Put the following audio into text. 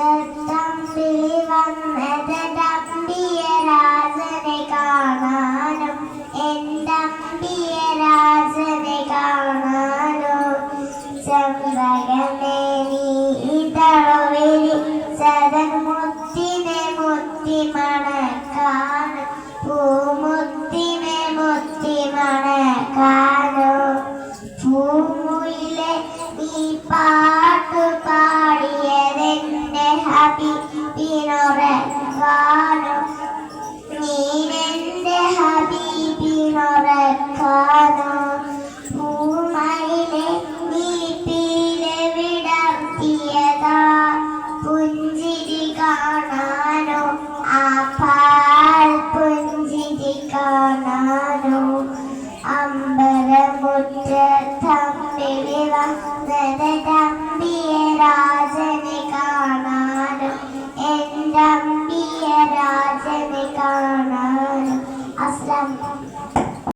അമ്പലമുറ്റത്തമ്പിളി വന്നതമ്പിയ രാജനെ കാണാനും എന്തമ്പിയ രാജനെ കാണാനോ ചന്ദ്രകനെ നീ ഇതളവിരി സദൻ മുത്തിനെ മുത്തി മണക്കാനും പൂമുത്തിനെ മുത്തി മണക്കാനോ ഭൂമിയിലെ നീ പാട്ടു പാടിയതെന്റെ ഹബീബിനൊരക്കാനോ നീനെന്റെ ഹബീബിനൊരക്കാനോ ഭൂമയിലെ നീ പീലെ വിടർത്തിയതാ പുഞ്ചിരി കാണാനോ ആ പാൽ പുഞ്ചിരി കാണാനോ അമ്പലമുറ്റത്തമ്പിളി വന്നതമ്പിയ രാജനെ കാണാനും എന്തമ്പിയ രാജനെ കാണാനും. അസ്സലാമു അലൈക്കും.